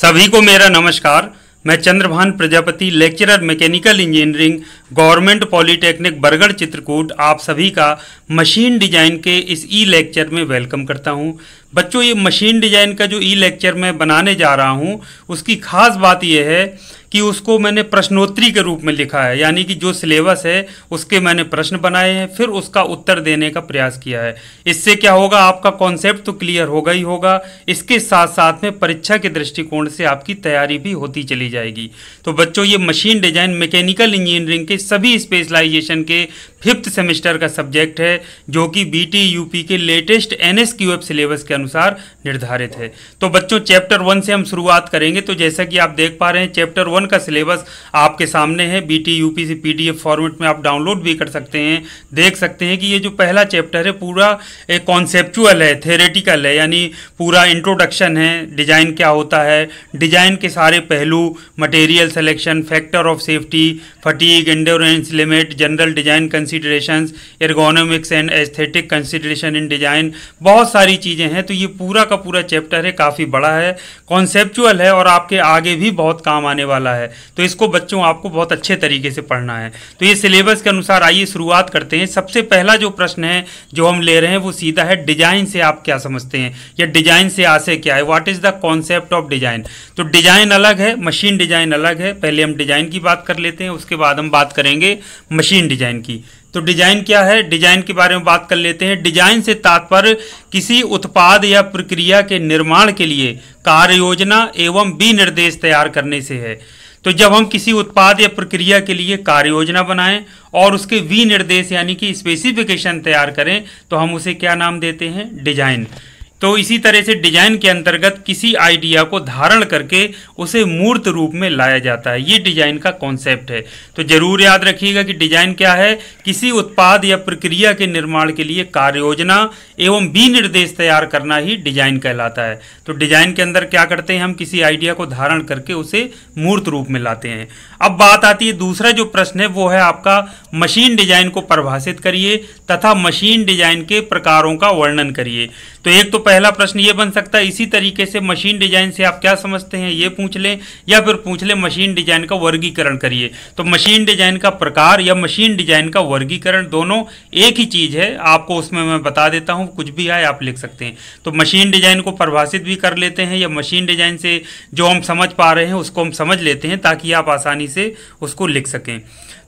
सभी को मेरा नमस्कार। मैं Chandrabhan Prajapati, lecturer mechanical engineering, government polytechnic Bargarh Chitrakoot, आप सभी का मशीन डिजाइन के इस ई लेक्चर में वेलकम करता हूं। बच्चों, ये मशीन डिजाइन का जो ई लेक्चर मैं बनाने जा रहा हूं, उसकी खास बात यह है कि उसको मैंने प्रश्नोत्तरी के रूप में लिखा है, यानी कि जो सिलेबस है उसके मैंने प्रश्न बनाए हैं, फिर उसका उत्तर देने का प्रयास किया है। इससे क्या होगा, आपका कॉन्सेप्ट तो क्लियर होगा ही होगा, इसके साथ साथ में परीक्षा के दृष्टिकोण से आपकी तैयारी भी होती चली जाएगी। तो बच्चों, ये मशीन डिजाइन मैकेनिकल इंजीनियरिंग के सभी स्पेशलाइजेशन के 5th सेमेस्टर का सब्जेक्ट है, जो कि बीटी यूपी के लेटेस्ट NSQF सिलेबस के अनुसार निर्धारित है। तो बच्चों, चैप्टर 1 से हम शुरुआत करेंगे। तो जैसा कि आप देख पा रहे हैं, चैप्टर 1 का सिलेबस आपके सामने है। बीटी यूपी से PDF फॉर्मेट में आप डाउनलोड भी कर सकते हैं। देख सकते हैं कि ये जो पहला चैप्टर है पूरा एक कॉन्सेप्चुअल है, थ्योरेटिकल है, यानी पूरा इंट्रोडक्शन है, डिजाइन क्या होता है, डिजाइन के सारे पहलू, material selection, factor of safety, fatigue, endurance limit, general design considerations, ergonomics and aesthetic consideration in design, बहुत सारी चीज़ें हैं। तो ये पूरा का पूरा चैप्टर है, काफ़ी बड़ा है, कॉन्सेप्चुअल है और आपके आगे भी बहुत काम आने वाला है। तो इसको बच्चों आपको बहुत अच्छे तरीके से पढ़ना है। तो ये सिलेबस के अनुसार आइए शुरुआत करते हैं। सबसे पहला जो प्रश्न है जो हम ले रहे हैं वो सीधा है, डिजाइन से आप क्या समझते हैं या डिजाइन से आशय क्या है, what is the concept of design. तो डिजाइन अलग है, मशीन डिजाइन अलग है। पहले हम डिजाइन की बात कर लेते हैं, उसके बाद हम बात करेंगे मशीन डिजाइन की। तो डिजाइन क्या है, डिजाइन के बारे में बात कर लेते हैं। डिजाइन से तात्पर्य किसी उत्पाद या प्रक्रिया के निर्माण के लिए कार्य योजना एवं विनिर्देश तैयार करने से है। तो जब हम किसी उत्पाद या प्रक्रिया के लिए कार्य योजना बनाएं और उसके विनिर्देश यानी कि स्पेसिफिकेशन तैयार करें, तो हम उसे क्या नाम देते हैं, डिजाइन। तो इसी तरह से डिजाइन के अंतर्गत किसी आइडिया को धारण करके उसे मूर्त रूप में लाया जाता है, ये डिजाइन का कॉन्सेप्ट है। तो जरूर याद रखिएगा कि डिजाइन क्या है, किसी उत्पाद या प्रक्रिया के निर्माण के लिए कार्य योजना एवं विनिर्देश तैयार करना ही डिजाइन कहलाता है। तो डिजाइन के अंदर क्या करते हैं, हम किसी आइडिया को धारण करके उसे मूर्त रूप में लाते हैं। अब बात आती है, दूसरा जो प्रश्न है वो है आपका, मशीन डिजाइन को परिभाषित करिए तथा मशीन डिजाइन के प्रकारों का वर्णन करिए। तो एक तो पहला प्रश्न ये बन सकता है, इसी तरीके से मशीन डिजाइन से आप क्या समझते हैं ये पूछ लें, या फिर पूछ लें मशीन डिजाइन का वर्गीकरण करिए। तो मशीन डिजाइन का प्रकार या मशीन डिजाइन का वर्गीकरण दोनों एक ही चीज है, आपको उसमें मैं बता देता हूं, कुछ भी आए आप लिख सकते हैं। तो मशीन डिजाइन को परिभाषित भी कर लेते हैं, या मशीन डिजाइन से जो हम समझ पा रहे हैं उसको हम समझ लेते हैं ताकि आप आसानी से उसको लिख सकें।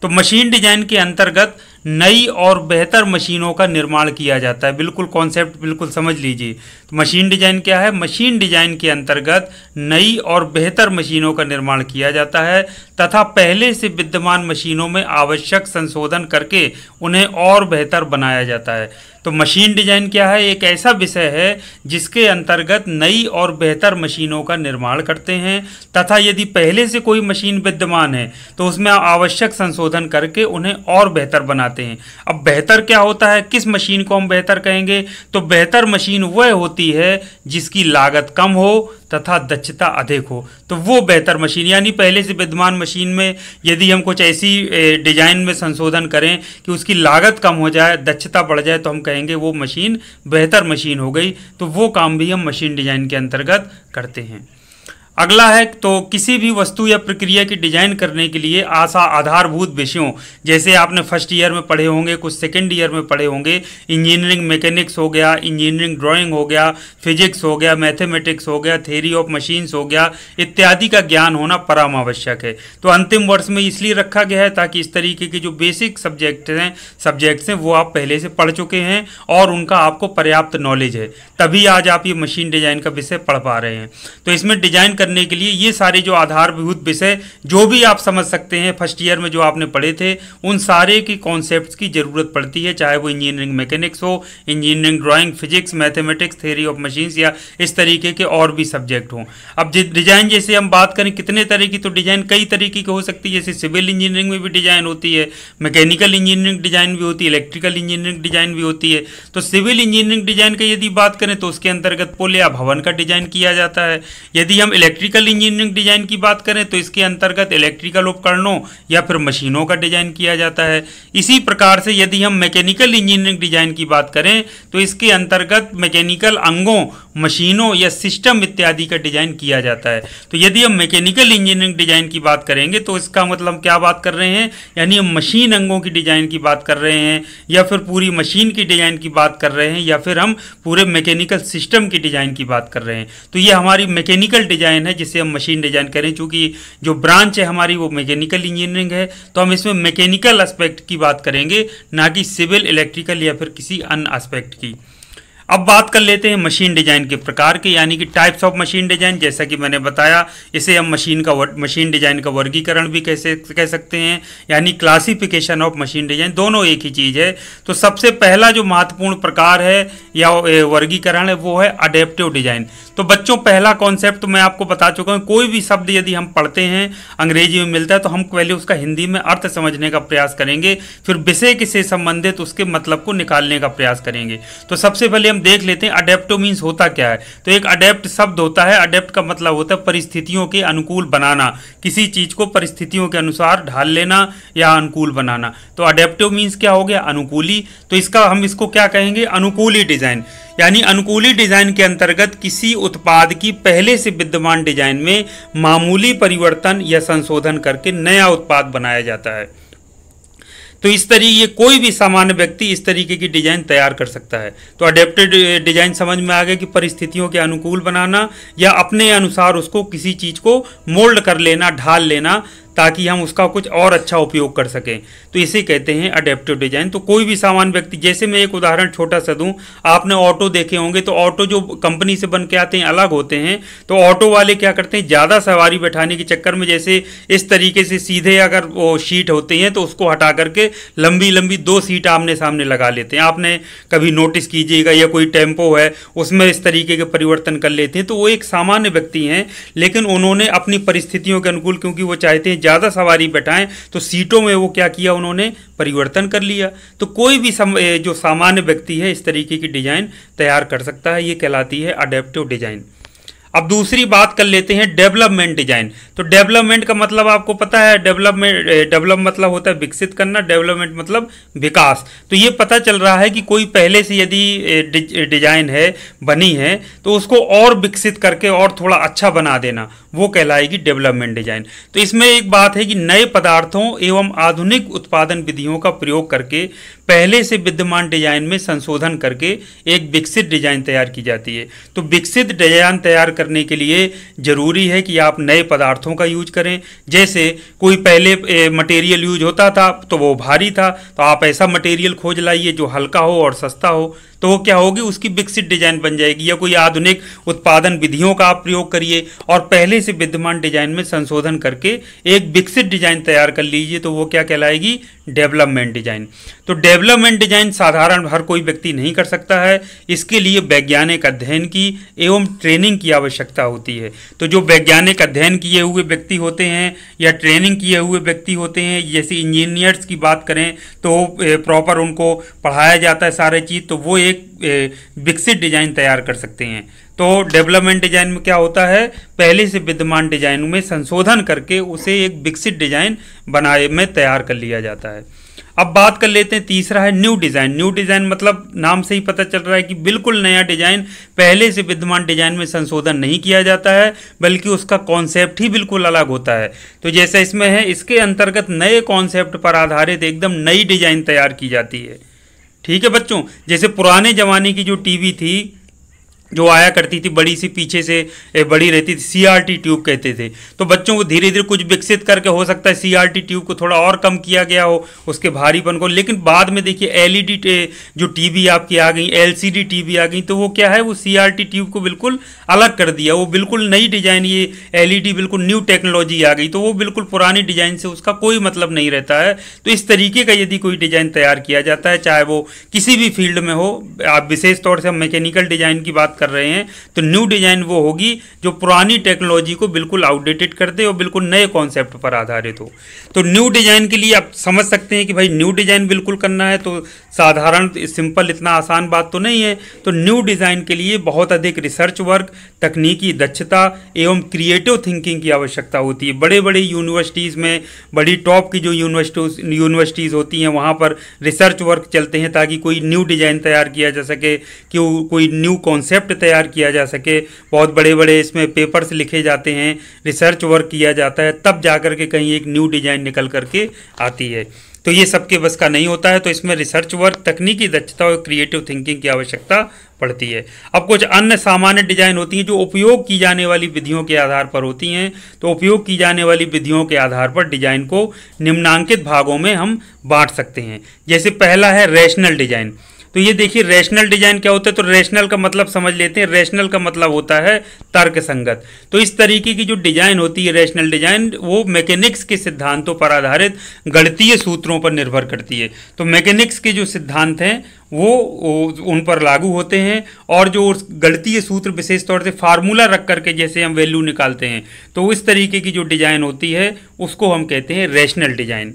तो मशीन डिजाइन के अंतर्गत नई और बेहतर मशीनों का निर्माण किया जाता है। बिल्कुल कॉन्सेप्ट बिल्कुल समझ लीजिए। तो मशीन डिजाइन क्या है, मशीन डिजाइन के अंतर्गत नई और बेहतर मशीनों का निर्माण किया जाता है तथा पहले से विद्यमान मशीनों में आवश्यक संशोधन करके उन्हें और बेहतर बनाया जाता है। तो मशीन डिजाइन क्या है, एक ऐसा विषय है जिसके अंतर्गत नई और बेहतर मशीनों का निर्माण करते हैं तथा यदि पहले से कोई मशीन विद्यमान है तो उसमें आवश्यक संशोधन करके उन्हें और बेहतर बनाते हैं। अब बेहतर क्या होता है, किस मशीन को हम बेहतर कहेंगे, तो बेहतर मशीन वह होती है जिसकी लागत कम हो तथा दक्षता अधिक हो। तो वो बेहतर मशीन, यानी पहले से विद्यमान मशीन में यदि हम कुछ ऐसी डिजाइन में संशोधन करें कि उसकी लागत कम हो जाए, दक्षता बढ़ जाए, तो हम कहेंगे वो मशीन बेहतर मशीन हो गई। तो वो काम भी हम मशीन डिजाइन के अंतर्गत करते हैं। अगला है, तो किसी भी वस्तु या प्रक्रिया की डिजाइन करने के लिए आधारभूत विषयों, जैसे आपने फर्स्ट ईयर में पढ़े होंगे, कुछ सेकेंड ईयर में पढ़े होंगे, इंजीनियरिंग मैकेनिक्स हो गया, इंजीनियरिंग ड्राइंग हो गया, फिजिक्स हो गया, मैथमेटिक्स हो गया, थ्योरी ऑफ मशीन्स हो गया, इत्यादि का ज्ञान होना परम आवश्यक है। तो अंतिम वर्ष में इसलिए रखा गया है ताकि इस तरीके के जो बेसिक सब्जेक्ट्स हैं वो आप पहले से पढ़ चुके हैं और उनका आपको पर्याप्त नॉलेज है, तभी आज आप ये मशीन डिजाइन का विषय पढ़ पा रहे हैं। तो इसमें डिजाइन करने के लिए ये सारे जो आधारभूत विषय जो भी आप समझ सकते हैं फर्स्ट ईयर में जो आपने पढ़े थे, उन सारे की कॉन्सेप्ट्स की जरूरत पड़ती है, चाहे वो इंजीनियरिंग मैकेनिक्स हो, engineering drawing, physics, mathematics, theory of machines या इस तरीके के और भी सब्जेक्ट हों। अब डिजाइन जैसे हम बात करें कितने तरह की, तो डिजाइन कई तरीके की हो सकती है। जैसे सिविल इंजीनियरिंग में भी डिजाइन होती है, मैकेनिकल इंजीनियरिंग डिजाइन भी होती है, इलेक्ट्रिकल इंजीनियरिंग डिजाइन भी होती है। तो सिविल इंजीनियरिंग डिजाइन की यदि बात करें तो उसके अंतर्गत पुल या भवन का डिजाइन किया जाता है। यदि हम इलेक्ट्रिकल इंजीनियरिंग डिजाइन की बात करें तो इसके अंतर्गत इलेक्ट्रिकल उपकरणों या फिर मशीनों का डिजाइन किया जाता है। इसी प्रकार से यदि हम मैकेनिकल इंजीनियरिंग डिजाइन की बात करें तो इसके अंतर्गत मैकेनिकल अंगों, मशीनों या सिस्टम इत्यादि का डिजाइन किया जाता है। तो यदि हम मैकेनिकल इंजीनियरिंग डिजाइन की बात करेंगे तो इसका मतलब क्या बात कर रहे हैं, यानी हम मशीन अंगों की डिजाइन की बात कर रहे हैं या फिर पूरी मशीन की डिजाइन की बात कर रहे हैं या फिर हम पूरे मैकेनिकल सिस्टम की डिजाइन की बात कर रहे हैं। तो ये हमारी मैकेनिकल डिजाइन है जिसे हम मशीन डिजाइन करें। चूंकि जो ब्रांच है हमारी वो मैकेनिकल इंजीनियरिंग है तो हम इसमें मैकेनिकल एस्पेक्ट की बात करेंगे, ना कि सिविल, इलेक्ट्रिकल या फिर किसी अन्य एस्पेक्ट की। अब बात कर लेते हैं मशीन डिजाइन के प्रकार के, यानी कि टाइप्स ऑफ मशीन डिजाइन। जैसा कि मैंने बताया, इसे हम मशीन डिजाइन का वर्गीकरण भी कैसे कह सकते हैं, यानी क्लासिफिकेशन ऑफ मशीन डिजाइन, दोनों एक ही चीज़ है। तो सबसे पहला जो महत्वपूर्ण प्रकार है या वर्गीकरण है वो है अडेप्टिव डिजाइन। तो बच्चों, पहला कॉन्सेप्ट मैं आपको बता चुका हूँ, कोई भी शब्द यदि हम पढ़ते हैं अंग्रेजी में मिलता है तो हम पहले उसका हिंदी में अर्थ समझने का प्रयास करेंगे, फिर विषय से संबंधित उसके मतलब को निकालने का प्रयास करेंगे। तो सबसे पहले हम देख लेते हैं अडेप्टिव मीन्स होता क्या है। तो एक अडेप्ट शब्द होता है, अडेप्ट का मतलब होता है परिस्थितियों के अनुकूल बनाना, किसी चीज को परिस्थितियों के अनुसार ढाल लेना या अनुकूल बनाना। तो अडेप्टिव मीन्स क्या हो गया, अनुकूली। तो हम इसको क्या कहेंगे, अनुकूली डिजाइन। यानी अनुकूली डिजाइन के अंतर्गत किसी उत्पाद की पहले से विद्यमान डिजाइन में मामूली परिवर्तन या संशोधन करके नया उत्पाद बनाया जाता है। तो इस तरीके कोई भी सामान्य व्यक्ति इस तरीके की डिजाइन तैयार कर सकता है। तो अडेप्टेड डिजाइन समझ में आ गया कि परिस्थितियों के अनुकूल बनाना या अपने अनुसार उसको किसी चीज को मोल्ड कर लेना, ढाल लेना, ताकि हम उसका कुछ और अच्छा उपयोग कर सकें। तो इसे कहते हैं अडेप्टिव डिजाइन। तो कोई भी सामान्य व्यक्ति, जैसे मैं एक उदाहरण छोटा सा दूं, आपने ऑटो देखे होंगे तो ऑटो जो कंपनी से बन के आते हैं अलग होते हैं। तो ऑटो वाले क्या करते हैं, ज़्यादा सवारी बैठाने के चक्कर में जैसे इस तरीके से सीधे अगर वो सीट होती हैं तो उसको हटा करके लंबी लंबी 2 सीट आमने सामने लगा लेते हैं। आपने कभी नोटिस कीजिएगा, या कोई टेम्पो है उसमें इस तरीके के परिवर्तन कर लेते हैं। तो वो एक सामान्य व्यक्ति हैं, लेकिन उन्होंने अपनी परिस्थितियों के अनुकूल, क्योंकि वो चाहते हैं ज़्यादा सवारी बैठाएं, तो सीटों में वो क्या किया, उन्होंने परिवर्तन कर लिया। तो कोई भी जो सामान्य व्यक्ति है इस तरीके की डिजाइन तैयार कर सकता है, ये कहलाती है अडेप्टिव डिजाइन। अब दूसरी बात कर लेते हैं डेवलपमेंट डिजाइन। तो डेवलपमेंट का मतलब आपको पता है, डेवलप मतलब होता है विकसित करना, डेवलपमेंट मतलब विकास। तो ये पता चल रहा है कि कोई पहले से यदि डिजाइन है, बनी है, तो उसको और विकसित करके और थोड़ा अच्छा बना देना, वो कहलाएगी डेवलपमेंट डिजाइन। तो इसमें एक बात है कि नए पदार्थों एवं आधुनिक उत्पादन विधियों का प्रयोग करके पहले से विद्यमान डिजाइन में संशोधन करके एक विकसित डिजाइन तैयार की जाती है। तो विकसित डिजाइन तैयार करने के लिए जरूरी है कि आप नए पदार्थों का यूज करें। जैसे कोई पहले मटेरियल यूज होता था तो वो भारी था, तो आप ऐसा मटेरियल खोज लाइए जो हल्का हो और सस्ता हो, तो वो क्या होगी, उसकी विकसित डिजाइन बन जाएगी। या कोई आधुनिक उत्पादन विधियों का आप प्रयोग करिए और पहले से विद्यमान डिजाइन में संशोधन करके एक विकसित डिजाइन तैयार कर लीजिए, तो वो क्या कहलाएगी, डेवलपमेंट डिजाइन। तो डेवलपमेंट डिजाइन साधारण हर कोई व्यक्ति नहीं कर सकता है, इसके लिए वैज्ञानिक अध्ययन की एवं ट्रेनिंग की आवश्यकता होती है। तो जो वैज्ञानिक अध्ययन किए हुए व्यक्ति होते हैं या ट्रेनिंग किए हुए व्यक्ति होते हैं, जैसे इंजीनियर्स की बात करें तो प्रॉपर उनको पढ़ाया जाता है सारे चीज़, तो वो एक विकसित डिजाइन तैयार कर सकते हैं। तो डेवलपमेंट डिजाइन में क्या होता है, पहले से विद्यमान डिजाइन में संशोधन करके उसे एक विकसित डिजाइन बनाए में तैयार कर लिया जाता है। अब बात कर लेते हैं, तीसरा है न्यू डिजाइन। न्यू डिजाइन मतलब नाम से ही पता चल रहा है कि बिल्कुल नया डिजाइन, पहले से विद्यमान डिजाइन में संशोधन नहीं किया जाता है, बल्कि उसका कॉन्सेप्ट ही बिल्कुल अलग होता है। तो जैसा इसमें है, इसके अंतर्गत नए कॉन्सेप्ट पर आधारित एकदम नई डिजाइन तैयार की जाती है। ठीक है बच्चों, जैसे पुराने जमाने की जो टीवी थी जो आया करती थी, बड़ी सी पीछे से बड़ी रहती थी, CRT ट्यूब कहते थे। तो बच्चों को धीरे धीरे कुछ विकसित करके, हो सकता है CRT ट्यूब को थोड़ा और कम किया गया हो, उसके भारीपन को, लेकिन बाद में देखिए LED जो टीवी आपकी आ गई, LCD टीवी आ गई, तो वो क्या है, वो CRT ट्यूब को बिल्कुल अलग कर दिया, वो बिल्कुल नई डिजाइन, ये LED बिल्कुल न्यू टेक्नोलॉजी आ गई, तो वो बिल्कुल पुरानी डिजाइन से उसका कोई मतलब नहीं रहता है। तो इस तरीके का यदि कोई डिजाइन तैयार किया जाता है, चाहे वो किसी भी फील्ड में हो, आप विशेष तौर से हम मैकेनिकल डिजाइन की बात बात कर रहे हैं, तो न्यू डिजाइन वो होगी जो पुरानी टेक्नोलॉजी को बिल्कुल आउटडेटेड कर दे और बिल्कुल नए कॉन्सेप्ट पर आधारित हो। तो न्यू डिजाइन के लिए आप समझ सकते हैं कि भाई न्यू डिजाइन बिल्कुल करना है तो साधारण सिंपल इतना आसान बात तो नहीं है। तो न्यू डिजाइन के लिए बहुत अधिक रिसर्च वर्क, तकनीकी दक्षता एवं क्रिएटिव थिंकिंग की आवश्यकता होती है। बड़े बड़े यूनिवर्सिटीज़ में, बड़ी टॉप की जो यूनिवर्सिटीज़ होती हैं वहाँ पर रिसर्च वर्क चलते हैं ताकि कोई न्यू डिज़ाइन तैयार किया जा सके, कि कोई न्यू कॉन्सेप्ट तैयार किया जा सके। बहुत बड़े बड़े इसमें पेपर्स लिखे जाते हैं, रिसर्च वर्क किया जाता है, तब जा कर के कहीं एक न्यू डिज़ाइन निकल करके आती है। तो ये सबके बस का नहीं होता है, तो इसमें रिसर्च वर्क, तकनीकी दक्षता और क्रिएटिव थिंकिंग की आवश्यकता पड़ती है। अब कुछ अन्य सामान्य डिजाइन होती हैं जो उपयोग की जाने वाली विधियों के आधार पर होती हैं। तो उपयोग की जाने वाली विधियों के आधार पर डिजाइन को निम्नांकित भागों में हम बांट सकते हैं। जैसे पहला है रैशनल डिजाइन। तो ये देखिए रैशनल डिजाइन क्या होता है, तो रैशनल का मतलब समझ लेते हैं। रैशनल का मतलब होता है तर्क संगत। तो इस तरीके की जो डिजाइन होती है रैशनल डिजाइन, वो मैकेनिक्स के सिद्धांतों पर आधारित गणितीय सूत्रों पर निर्भर करती है। तो मैकेनिक्स के जो सिद्धांत हैं वो उन पर लागू होते हैं, और जो गणितीय सूत्र विशेष तौर से फार्मूला रख करके जैसे हम वैल्यू निकालते हैं, तो इस तरीके की जो डिजाइन होती है उसको हम कहते हैं रैशनल डिजाइन।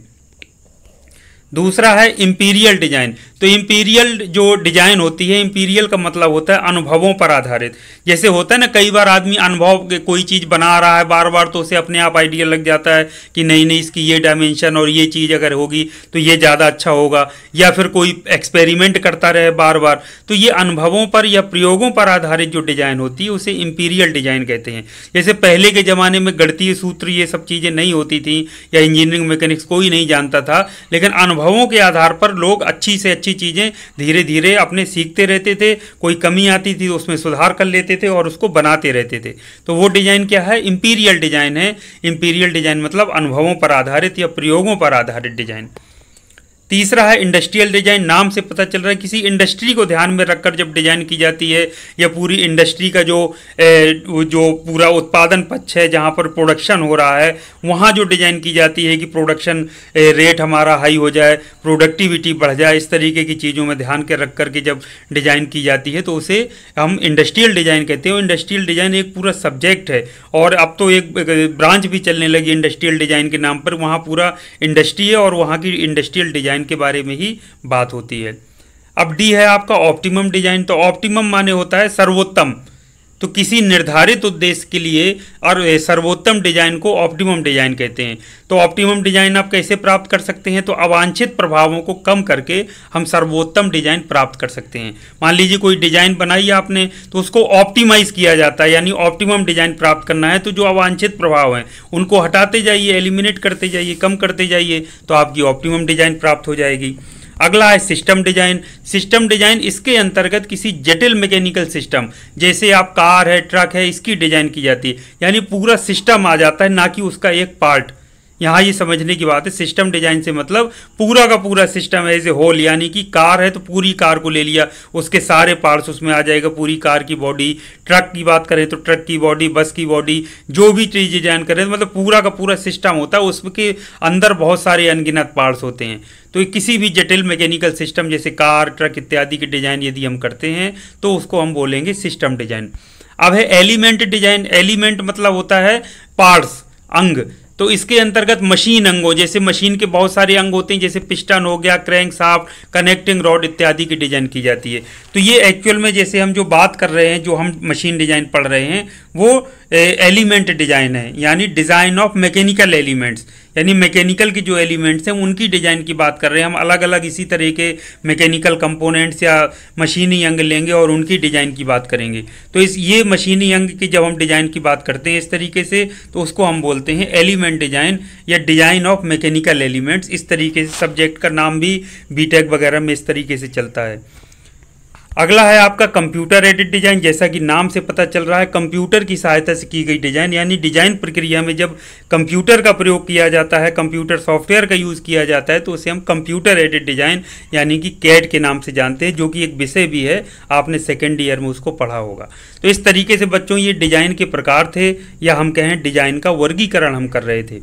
दूसरा है इंपीरियल डिजाइन। तो इंपीरियल जो डिजाइन होती है, इंपीरियल का मतलब होता है अनुभवों पर आधारित। जैसे होता है ना, कई बार आदमी अनुभव कोई चीज़ बना रहा है बार बार, तो उसे अपने आप आइडिया लग जाता है कि नहीं नहीं इसकी ये डायमेंशन और ये चीज़ अगर होगी तो ये ज़्यादा अच्छा होगा, या फिर कोई एक्सपेरिमेंट करता रहे बार बार। तो ये अनुभवों पर या प्रयोगों पर आधारित जो डिजाइन होती है उसे इंपीरियल डिजाइन कहते हैं। जैसे पहले के ज़माने में गणितीय सूत्र ये सब चीज़ें नहीं होती थी, या इंजीनियरिंग मैकेनिक्स कोई नहीं जानता था, लेकिन अनुभवों के आधार पर लोग अच्छी से अच्छी चीज़ें धीरे धीरे अपने सीखते रहते थे। कोई कमी आती थी तो उसमें सुधार कर लेते थे और उसको बनाते रहते थे। तो वो डिजाइन क्या है, इंपीरियल डिजाइन है। इंपीरियल डिजाइन मतलब अनुभवों पर आधारित या प्रयोगों पर आधारित डिजाइन। तीसरा है इंडस्ट्रियल डिजाइन। नाम से पता चल रहा है किसी इंडस्ट्री को ध्यान में रखकर जब डिजाइन की जाती है, या पूरी इंडस्ट्री का जो पूरा उत्पादन पक्ष है जहाँ पर प्रोडक्शन हो रहा है, वहाँ जो डिजाइन की जाती है कि प्रोडक्शन रेट हमारा हाई हो जाए, प्रोडक्टिविटी बढ़ जाए, इस तरीके की चीज़ों में ध्यान के रख करके जब डिजाइन की जाती है तो उसे हम इंडस्ट्रियल डिजाइन कहते हैं। इंडस्ट्रियल डिजाइन एक पूरा सब्जेक्ट है, और अब तो एक ब्रांच भी चलने लगी इंडस्ट्रियल डिजाइन के नाम पर। वहाँ पूरा इंडस्ट्री है और वहाँ की इंडस्ट्रियल डिजाइन के बारे में ही बात होती है। अब डी है आपका ऑप्टिमम डिजाइन। तो ऑप्टिमम माने होता है सर्वोत्तम। तो किसी निर्धारित उद्देश्य के लिए और सर्वोत्तम डिजाइन को ऑप्टिमम डिजाइन कहते हैं। तो ऑप्टिमम डिजाइन आप कैसे प्राप्त कर सकते हैं, तो अवांछित प्रभावों को कम करके हम सर्वोत्तम डिजाइन प्राप्त कर सकते हैं। मान लीजिए कोई डिजाइन बनाई आपने, तो उसको ऑप्टिमाइज किया जाता है, यानी ऑप्टिमम डिजाइन प्राप्त करना है। तो जो अवांछित प्रभाव हैं उनको हटाते जाइए, एलिमिनेट करते जाइए, कम करते जाइए, तो आपकी ऑप्टिमम डिजाइन प्राप्त हो जाएगी। अगला है सिस्टम डिजाइन। सिस्टम डिजाइन इसके अंतर्गत किसी जटिल मैकेनिकल सिस्टम, जैसे आप कार है, ट्रक है, इसकी डिजाइन की जाती है, यानी पूरा सिस्टम आ जाता है, ना कि उसका एक पार्ट। यहाँ ये समझने की बात है, सिस्टम डिजाइन से मतलब पूरा का पूरा सिस्टम एज ए होल, यानी कि कार है तो पूरी कार को ले लिया, उसके सारे पार्ट्स उसमें आ जाएगा, पूरी कार की बॉडी। ट्रक की बात करें तो ट्रक की बॉडी, बस की बॉडी, जो भी चीज़ डिजाइन करें मतलब पूरा का पूरा सिस्टम होता है, उसके अंदर बहुत सारे अनगिनत पार्ट्स होते हैं। तो किसी भी जटिल मैकेनिकल सिस्टम जैसे कार, ट्रक इत्यादि की डिजाइन यदि हम करते हैं तो उसको हम बोलेंगे सिस्टम डिजाइन। अब है एलिमेंट डिजाइन। एलिमेंट मतलब होता है पार्ट्स, अंग। तो इसके अंतर्गत मशीन अंगों, जैसे मशीन के बहुत सारे अंग होते हैं, जैसे पिस्टन हो गया, क्रैंक शाफ्ट, कनेक्टिंग रॉड इत्यादि की डिजाइन की जाती है। तो ये एक्चुअल में जैसे हम जो बात कर रहे हैं, जो हम मशीन डिजाइन पढ़ रहे हैं, वो एलिमेंट डिजाइन है, यानी डिजाइन ऑफ मैकेनिकल एलिमेंट्स, यानी मैकेनिकल की जो एलिमेंट्स हैं उनकी डिजाइन की बात कर रहे हैं हम। अलग अलग इसी तरह के मैकेनिकल कंपोनेंट्स या मशीनी अंग लेंगे और उनकी डिजाइन की बात करेंगे। तो ये मशीनी अंग की जब हम डिजाइन की बात करते हैं इस तरीके से, तो उसको हम बोलते हैं एलिमेंट डिजाइन या डिजाइन ऑफ मैकेनिकल एलिमेंट्स। इस तरीके से सब्जेक्ट का नाम भी बीटेक वगैरह में इस तरीके से चलता है। अगला है आपका कंप्यूटर एडेड डिजाइन। जैसा कि नाम से पता चल रहा है, कंप्यूटर की सहायता से की गई डिजाइन, यानी डिजाइन प्रक्रिया में जब कंप्यूटर का प्रयोग किया जाता है, कंप्यूटर सॉफ्टवेयर का यूज़ किया जाता है, तो उसे हम कंप्यूटर एडेड डिजाइन यानी कि कैड के नाम से जानते हैं, जो कि एक विषय भी है, आपने सेकेंड ईयर में उसको पढ़ा होगा। तो इस तरीके से बच्चों ये डिजाइन के प्रकार थे, या हम कहें डिजाइन का वर्गीकरण हम कर रहे थे।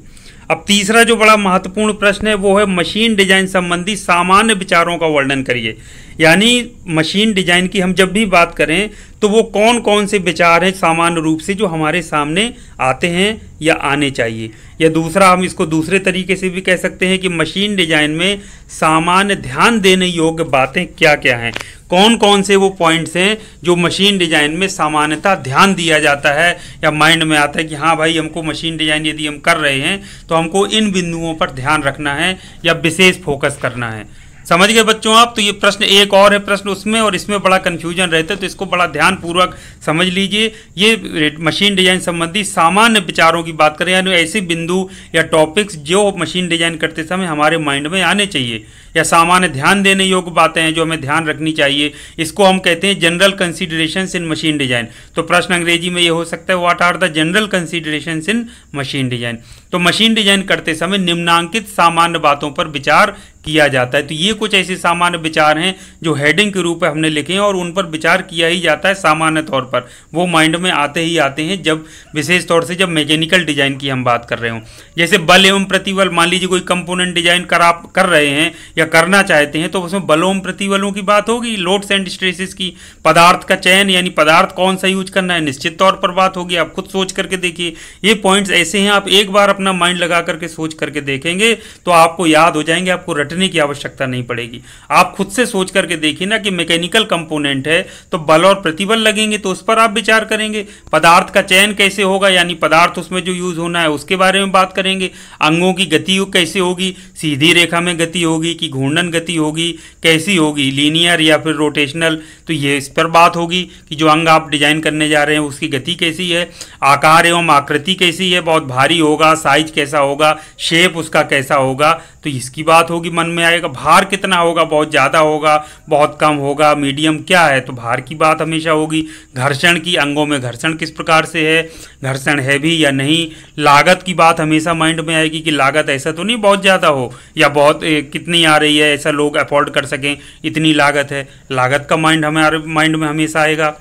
अब तीसरा जो बड़ा महत्वपूर्ण प्रश्न है वो है मशीन डिजाइन संबंधी सामान्य विचारों का वर्णन करिए। यानी मशीन डिजाइन की हम जब भी बात करें तो वो कौन कौन से विचार हैं सामान्य रूप से जो हमारे सामने आते हैं या आने चाहिए। या दूसरा, हम इसको दूसरे तरीके से भी कह सकते हैं कि मशीन डिजाइन में सामान्य ध्यान देने योग्य बातें क्या क्या हैं, कौन कौन से वो पॉइंट्स हैं जो मशीन डिजाइन में सामान्यतः ध्यान दिया जाता है या माइंड में आता है कि हाँ भाई हमको मशीन डिजाइन यदि हम कर रहे हैं तो हमको इन बिंदुओं पर ध्यान रखना है या विशेष फोकस करना है। समझ गए बच्चों आप। तो ये प्रश्न एक और है प्रश्न उसमें और इसमें बड़ा कन्फ्यूजन रहता है, तो इसको बड़ा ध्यानपूर्वक समझ लीजिए। ये मशीन डिजाइन संबंधी सामान्य विचारों की बात करें, यानी ऐसे बिंदु या टॉपिक्स जो मशीन डिजाइन करते समय हमारे माइंड में आने चाहिए या सामान्य ध्यान देने योग्य बातें हैं जो हमें ध्यान रखनी चाहिए। इसको हम कहते हैं general considerations in machine design. तो प्रश्न अंग्रेजी में ये हो सकता है, what are the general considerations in machine design. तो मशीन डिजाइन करते समय निम्नांकित सामान्य बातों पर विचार किया जाता है। तो ये कुछ ऐसे सामान्य विचार हैं जो हेडिंग के रूप में हमने लिखे हैं और उन पर विचार किया ही जाता है सामान्य तौर पर, वो माइंड में आते ही आते हैं जब विशेष तौर से जब मैकेनिकल डिजाइन की हम बात कर रहे हों। जैसे बल एवं प्रतिबल, मान लीजिए कोई कंपोनेंट डिजाइन कर रहे हैं या करना चाहते हैं तो उसमें बलों एवं प्रतिबलों की बात होगी, लोड्स एंड स्ट्रेसेस की, पदार्थ का चयन यानी पदार्थ कौन सा यूज करना है निश्चित तौर पर बात होगी। आप खुद सोच करके देखिए, ये पॉइंट्स ऐसे हैं, आप एक बार अपना माइंड लगा करके सोच करके देखेंगे तो आपको याद हो जाएंगे, आपको रटने की आवश्यकता नहीं पड़ेगी। आप खुद से सोच करके देखिए ना कि मैकेनिकल कंपोनेंट है तो बल और प्रतिबल लगेंगे तो उस पर आप विचार करेंगे। पदार्थ का चयन कैसे होगा, यानी पदार्थ उसमें जो यूज होना है उसके बारे में बात करेंगे। अंगों की गति कैसे होगी, सीधी रेखा में गति होगी कि घूर्णन गति होगी, कैसी होगी, लीनियर या फिर रोटेशनल, तो ये इस पर बात होगी कि जो अंग आप डिजाइन करने जा रहे हैं उसकी गति कैसी है, आकार एवं आकृति कैसी है, बहुत भारी होगा, साइज कैसा होगा, शेप उसका कैसा होगा, तो इसकी बात होगी, मन में आएगा। भार कितना होगा, बहुत ज़्यादा होगा, बहुत कम होगा, मीडियम क्या है, तो भार की बात हमेशा होगी। घर्षण की, अंगों में घर्षण किस प्रकार से है, घर्षण है भी या नहीं। लागत की बात हमेशा माइंड में आएगी कि लागत ऐसा तो नहीं बहुत ज़्यादा हो या बहुत कितनी आ रही है, ऐसा लोग अफोर्ड कर सकें, इतनी लागत है, लागत का माइंड हमारे माइंड में हमेशा आएगा।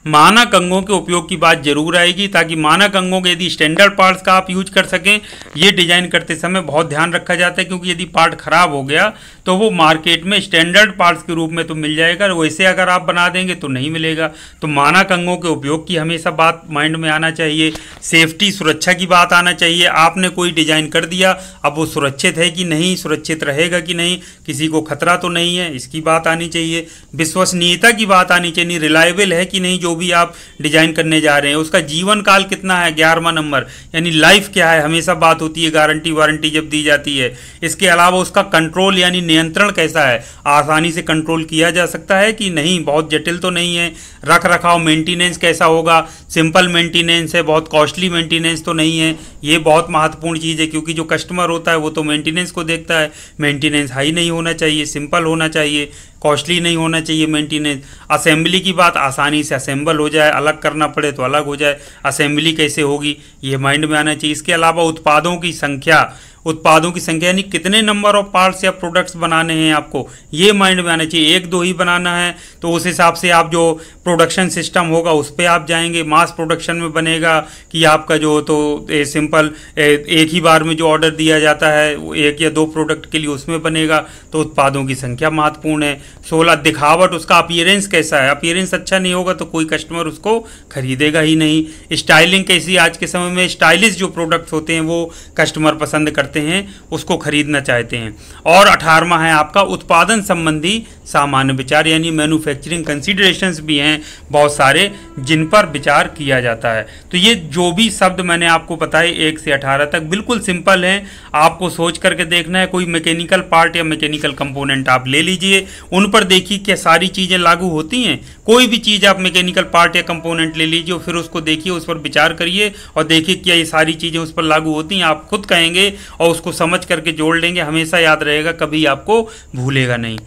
मानक अंगों के उपयोग की बात जरूर आएगी ताकि मानक अंगों के यदि स्टैंडर्ड पार्ट्स का आप यूज कर सकें। ये डिजाइन करते समय बहुत ध्यान रखा जाता है क्योंकि यदि पार्ट खराब हो गया तो वो मार्केट में स्टैंडर्ड पार्ट्स के रूप में तो मिल जाएगा, वैसे अगर आप बना देंगे तो नहीं मिलेगा। तो मानक अंगों के उपयोग की हमेशा बात माइंड में आना चाहिए। सेफ्टी, सुरक्षा की बात आना चाहिए। आपने कोई डिजाइन कर दिया, अब वो सुरक्षित है कि नहीं, सुरक्षित रहेगा कि नहीं, किसी को खतरा तो नहीं है, इसकी बात आनी चाहिए। विश्वसनीयता की बात आनी चाहिए, रिलायबल है कि नहीं जो भी आप डिजाइन करने जा रहे हैं, उसका जीवन काल कितना है, 11वां नंबर, यानी लाइफ क्या है, हमेशा बात होती है गारंटी वारंटी जब दी जाती है। इसके अलावा उसका कंट्रोल यानी नियंत्रण कैसा है, आसानी से कंट्रोल किया जा सकता है कि नहीं, बहुत जटिल तो नहीं है। रख रखाव, मेंटेनेंस कैसा होगा, सिंपल मेंटेनेंस है, बहुत कॉस्टली मेंटेनेंस तो नहीं है। ये बहुत महत्वपूर्ण चीज़ है क्योंकि जो कस्टमर होता है वो तो मेंटेनेंस को देखता है। मेंटेनेंस हाई नहीं होना चाहिए, सिंपल होना चाहिए, कॉस्टली नहीं होना चाहिए मेंटेनेंस। असेंबली की बात, आसानी से असेंबल हो जाए, अलग करना पड़े तो अलग हो जाए, असेंबली कैसे होगी ये माइंड में आना चाहिए। इसके अलावा उत्पादों की संख्या, उत्पादों की संख्या यानी कितने नंबर ऑफ पार्ट्स या प्रोडक्ट्स बनाने हैं आपको, ये माइंड में आना चाहिए। एक दो ही बनाना है तो उस हिसाब से आप जो प्रोडक्शन सिस्टम होगा उस पर आप जाएंगे। मास प्रोडक्शन में बनेगा कि आपका जो तो सिंपल एक ही बार में जो ऑर्डर दिया जाता है एक या दो प्रोडक्ट के लिए उसमें बनेगा, तो उत्पादों की संख्या महत्वपूर्ण है। 16 दिखावट, उसका अपीयरेंस कैसा है, अपीयरेंस अच्छा नहीं होगा तो कोई कस्टमर उसको खरीदेगा ही नहीं। स्टाइलिंग कैसी, आज के समय में स्टाइलिश जो प्रोडक्ट्स होते हैं वो कस्टमर पसंद करते हैं, उसको खरीदना चाहते हैं। और 18वां है आपका उत्पादन संबंधी सामान्य विचार, यानी मैन्युफैक्चरिंग कंसीडरेशंस भी हैं बहुत सारे जिन पर विचार किया जाता है। तो ये जो भी शब्द मैंने आपको बताए 1 से 18 तक बिल्कुल सिंपल हैं, आपको सोच करके देखना है। कोई मैकेनिकल पार्ट या मैकेनिकल कंपोनेंट आप ले लीजिए, उन पर देखिए क्या सारी चीज़ें लागू होती हैं। कोई भी चीज़ आप मैकेनिकल पार्ट या कंपोनेंट ले लीजिए, फिर उसको देखिए, उस पर विचार करिए और देखिए क्या ये सारी चीज़ें उस पर लागू होती हैं। आप खुद कहेंगे और उसको समझ करके जोड़ लेंगे, हमेशा याद रहेगा, कभी आपको भूलेगा नहीं।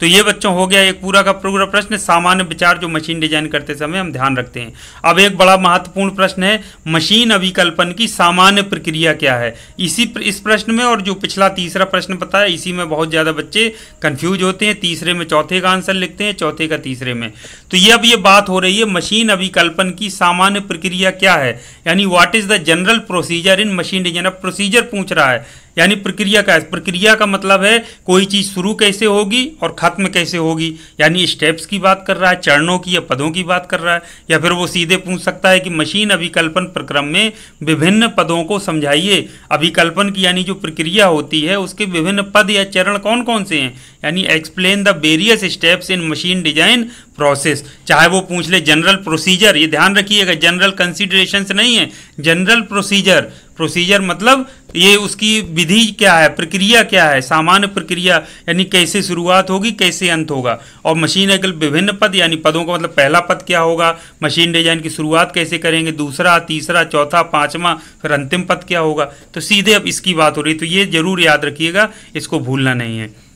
तो ये बच्चों हो गया एक पूरा का पूरा प्रश्न, सामान्य विचार जो मशीन डिजाइन करते समय हम ध्यान रखते हैं। अब एक बड़ा महत्वपूर्ण प्रश्न है, मशीन अभिकल्पन की सामान्य प्रक्रिया क्या है। इस प्रश्न में और जो पिछला तीसरा प्रश्न बताया इसी में बहुत ज़्यादा बच्चे कंफ्यूज होते हैं, तीसरे में चौथे का आंसर लिखते हैं, चौथे का तीसरे में। तो ये अब ये बात हो रही है मशीन अभिकल्पन की सामान्य प्रक्रिया क्या है, यानी what is the general procedure in machine design. अब प्रोसीजर पूछ रहा है, यानी प्रक्रिया का, प्रक्रिया का मतलब है कोई चीज़ शुरू कैसे होगी और खत्म कैसे होगी, यानी स्टेप्स की बात कर रहा है, चरणों की या पदों की बात कर रहा है। या फिर वो सीधे पूछ सकता है कि मशीन अभिकल्पन प्रक्रम में विभिन्न पदों को समझाइए। अभिकल्पन की यानी जो प्रक्रिया होती है उसके विभिन्न पद या चरण कौन कौन से हैं, यानी explain the various steps in machine design process. चाहे वो पूछ ले जनरल प्रोसीजर, ये ध्यान रखिएगा जनरल कंसीडरेशंस नहीं है, जनरल प्रोसीजर। प्रोसीजर मतलब ये उसकी विधि क्या है, प्रक्रिया क्या है, सामान्य प्रक्रिया यानी कैसे शुरुआत होगी कैसे अंत होगा। और मशीन एकल विभिन्न पद यानी पदों का मतलब पहला पद क्या होगा, मशीन डिजाइन की शुरुआत कैसे करेंगे, दूसरा, तीसरा, चौथा, पांचवा, फिर अंतिम पद क्या होगा। तो सीधे अब इसकी बात हो रही है, तो ये जरूर याद रखिएगा, इसको भूलना नहीं है।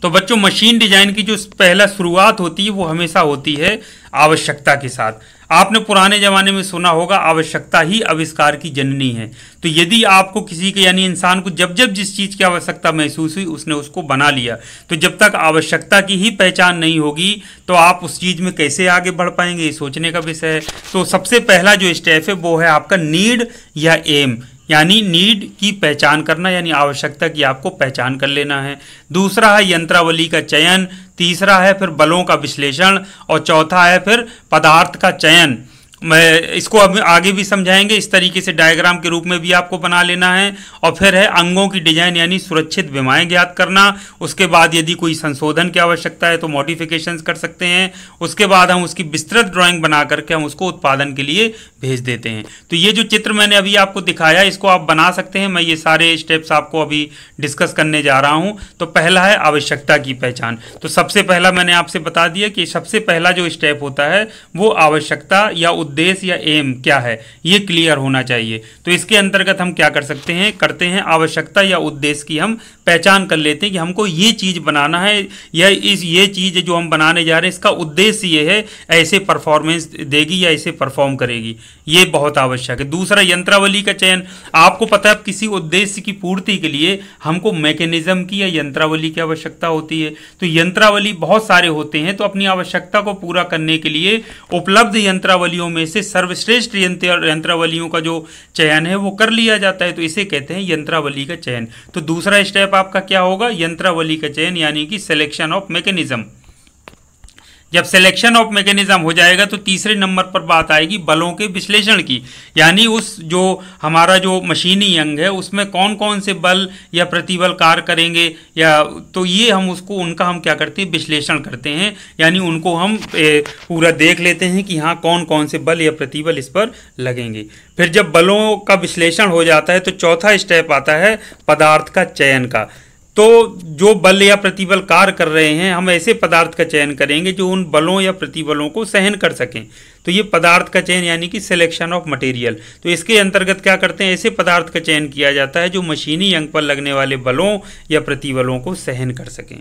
तो बच्चों मशीन डिजाइन की जो पहला शुरुआत होती है वो हमेशा होती है आवश्यकता के साथ। आपने पुराने जमाने में सुना होगा आवश्यकता ही आविष्कार की जननी है। तो यदि आपको किसी के यानी इंसान को जब जब जिस चीज़ की आवश्यकता महसूस हुई उसने उसको बना लिया। तो जब तक आवश्यकता की ही पहचान नहीं होगी तो आप उस चीज़ में कैसे आगे बढ़ पाएंगे, ये सोचने का विषय है। तो सबसे पहला जो स्टेप है वो है आपका नीड या एम, यानी नीड की पहचान करना, यानी आवश्यकता की आपको पहचान कर लेना है। दूसरा है यंत्रावली का चयन, तीसरा है फिर बलों का विश्लेषण और चौथा है फिर पदार्थ का चयन। मैं इसको अब आगे भी समझाएंगे, इस तरीके से डायग्राम के रूप में भी आपको बना लेना है। और फिर है अंगों की डिजाइन यानी सुरक्षित विमाएं ज्ञात करना। उसके बाद यदि कोई संशोधन की आवश्यकता है तो मॉडिफिकेशंस कर सकते हैं। उसके बाद हम उसकी विस्तृत ड्राइंग बना करके हम उसको उत्पादन के लिए भेज देते हैं। तो ये जो चित्र मैंने अभी आपको दिखाया इसको आप बना सकते हैं। मैं ये सारे स्टेप्स आपको अभी डिस्कस करने जा रहा हूँ। तो पहला है आवश्यकता की पहचान। तो सबसे पहला मैंने आपसे बता दिया कि सबसे पहला जो स्टेप होता है वो आवश्यकता या उद्देश्य या एम क्या है ये क्लियर होना चाहिए। तो इसके अंतर्गत हम क्या कर सकते हैं, करते हैं आवश्यकता या उद्देश्य की हम पहचान कर लेते हैं कि हमको ये चीज़ बनाना है या ये चीज़ जो हम बनाने जा रहे हैं इसका उद्देश्य ये है, ऐसे परफॉर्मेंस देगी या ऐसे परफॉर्म करेगी, ये बहुत आवश्यक है। दूसरा यंत्रावली का चयन। आपको पता है किसी उद्देश्य की पूर्ति के लिए हमको मैकेनिज्म की या यंत्रावली की आवश्यकता होती है। तो यंत्रावली बहुत सारे होते हैं, तो अपनी आवश्यकता को पूरा करने के लिए उपलब्ध यंत्रावलियों में से सर्वश्रेष्ठ यंत्रावलियों का जो चयन है वो कर लिया जाता है। तो इसे कहते हैं यंत्रावली का चयन। तो दूसरा स्टेप आपका क्या होगा, यंत्रावली का चयन यानी कि सिलेक्शन ऑफ मैकेनिज्म। जब सिलेक्शन ऑफ मैकेनिज्म हो जाएगा तो तीसरे नंबर पर बात आएगी बलों के विश्लेषण की, यानी उस जो हमारा जो मशीनी अंग है उसमें कौन कौन से बल या प्रतिबल कार्य करेंगे, या तो ये हम उसको उनका हम क्या करते हैं विश्लेषण करते हैं, यानी उनको हम पूरा देख लेते हैं कि हाँ कौन कौन से बल या प्रतिबल इस पर लगेंगे। फिर जब बलों का विश्लेषण हो जाता है तो चौथा स्टेप आता है पदार्थ का चयन का। तो जो बल या प्रतिबल कार्य कर रहे हैं हम ऐसे पदार्थ का चयन करेंगे जो उन बलों या प्रतिबलों को सहन कर सकें। तो ये पदार्थ का चयन यानी कि सिलेक्शन ऑफ मटेरियल। तो इसके अंतर्गत क्या करते हैं, ऐसे पदार्थ का चयन किया जाता है जो मशीनी अंग पर लगने वाले बलों या प्रतिबलों को सहन कर सकें।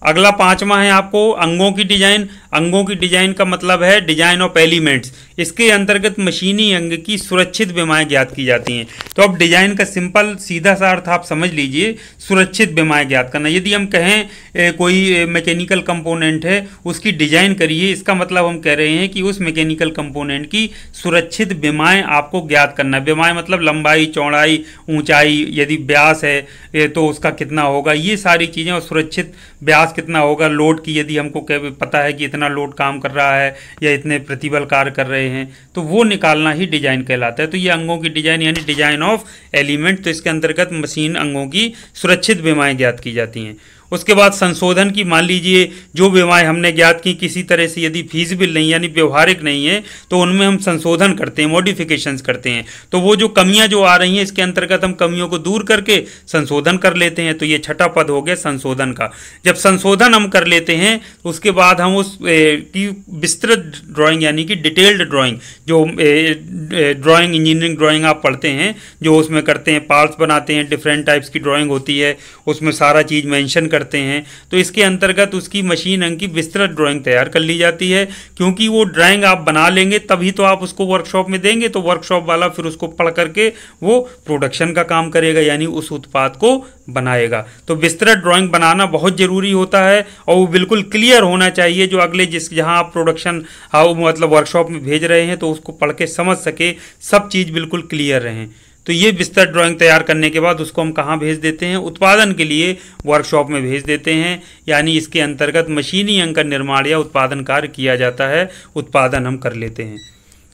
अगला पांचवा है आपको अंगों की डिजाइन। अंगों की डिजाइन का मतलब है डिजाइन ऑफ एलिमेंट्स। इसके अंतर्गत मशीनी अंग की सुरक्षित विमाएं ज्ञात की जाती हैं। तो अब डिजाइन का सिंपल सीधा सा अर्थ आप समझ लीजिए, सुरक्षित विमाएं ज्ञात करना। यदि हम कहें कोई मैकेनिकल कंपोनेंट है उसकी डिजाइन करिए, इसका मतलब हम कह रहे हैं कि उस मैकेनिकल कंपोनेंट की सुरक्षित विमाएं आपको ज्ञात करना। विमाएं मतलब लंबाई, चौड़ाई, ऊंचाई, यदि व्यास है तो उसका कितना होगा, ये सारी चीज़ें। और सुरक्षित व्यास कितना होगा, लोड की यदि हमको पता है कि इतना लोड काम कर रहा है या इतने प्रतिबल कार्य कर रहे हैं तो वो निकालना ही डिजाइन कहलाता है। तो ये अंगों की डिजाइन यानी डिजाइन ऑफ एलिमेंट। तो इसके अंतर्गत मशीन अंगों की सुरक्षित विमाएं ज्ञात की जाती हैं। उसके बाद संशोधन की, मान लीजिए जो विमाएं हमने ज्ञात की किसी तरह से यदि फीजिबल नहीं यानी व्यवहारिक नहीं है तो उनमें हम संशोधन करते हैं, मॉडिफिकेशंस करते हैं। तो वो जो कमियां जो आ रही हैं इसके अंतर्गत हम कमियों को दूर करके संशोधन कर लेते हैं। तो ये छठा पद हो गया संशोधन का। जब संशोधन हम कर लेते हैं उसके बाद हम उस की विस्तृत ड्राइंग यानी कि डिटेल्ड ड्राइंग, जो ड्राइंग इंजीनियरिंग ड्राइंग आप पढ़ते हैं जो उसमें करते हैं, पार्ट्स बनाते हैं, डिफरेंट टाइप्स की ड्राइंग होती है, उसमें सारा चीज़ मेंशन करते हैं। तो इसके अंतर्गत उसकी मशीन अंग की विस्तृत ड्राइंग तैयार कर ली जाती है, क्योंकि वो ड्राइंग आप बना लेंगे तभी तो आप उसको वर्कशॉप में देंगे, तो वर्कशॉप वाला फिर उसको पढ़ करके वो प्रोडक्शन का काम करेगा यानी उस उत्पाद को बनाएगा। तो विस्तृत ड्राइंग बनाना बहुत ज़रूरी होता है और वो बिल्कुल क्लियर होना चाहिए, जो अगले जहाँ आप प्रोडक्शन मतलब वर्कशॉप में भेज रहे हैं तो उसको पढ़ के समझ सके, सब चीज़ बिल्कुल क्लियर रहें। तो ये विस्तृत ड्राइंग तैयार करने के बाद उसको हम कहाँ भेज देते हैं, उत्पादन के लिए वर्कशॉप में भेज देते हैं। यानी इसके अंतर्गत मशीनी अंग का निर्माण या उत्पादन कार्य किया जाता है, उत्पादन हम कर लेते हैं।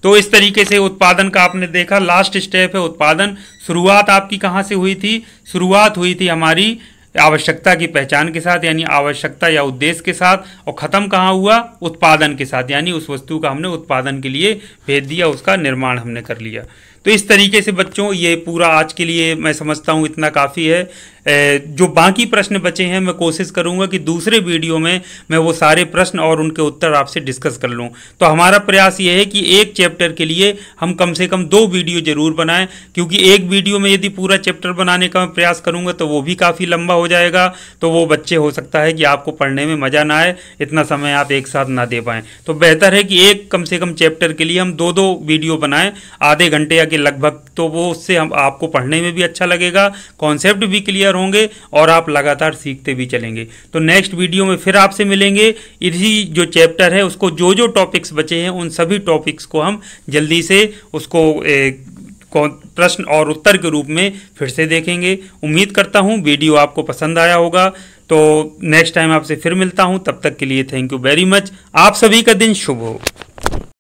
तो इस तरीके से उत्पादन का आपने देखा, लास्ट स्टेप है उत्पादन। शुरुआत आपकी कहाँ से हुई थी, शुरुआत हुई थी हमारी आवश्यकता की पहचान के साथ, यानी आवश्यकता या उद्देश्य के साथ, और ख़त्म कहाँ हुआ, उत्पादन के साथ, यानी उस वस्तु का हमने उत्पादन के लिए भेज दिया, उसका निर्माण हमने कर लिया। तो इस तरीके से बच्चों ये पूरा आज के लिए मैं समझता हूँ इतना काफ़ी है। जो बाकी प्रश्न बचे हैं मैं कोशिश करूंगा कि दूसरे वीडियो में मैं वो सारे प्रश्न और उनके उत्तर आपसे डिस्कस कर लूं। तो हमारा प्रयास ये है कि एक चैप्टर के लिए हम कम से कम 2 वीडियो जरूर बनाएं, क्योंकि एक वीडियो में यदि पूरा चैप्टर बनाने का मैं प्रयास करूंगा तो वो भी काफ़ी लंबा हो जाएगा। तो वो बच्चे हो सकता है कि आपको पढ़ने में मज़ा ना आए, इतना समय आप एक साथ ना दे पाएँ। तो बेहतर है कि एक कम से कम चैप्टर के लिए हम 2-2 वीडियो बनाएं, आधे घंटे या के लगभग। तो वो उससे हम आपको पढ़ने में भी अच्छा लगेगा, कॉन्सेप्ट भी क्लियर होंगे और आप लगातार सीखते भी चलेंगे। तो नेक्स्ट वीडियो में फिर आपसे मिलेंगे। इसी जो चैप्टर है उसको जो जो टॉपिक्स बचे हैं उन सभी टॉपिक्स को हम जल्दी से उसको प्रश्न और उत्तर के रूप में फिर से देखेंगे। उम्मीद करता हूँ वीडियो आपको पसंद आया होगा। तो नेक्स्ट टाइम आपसे फिर मिलता हूँ, तब तक के लिए थैंक यू वेरी मच। आप सभी का दिन शुभ हो।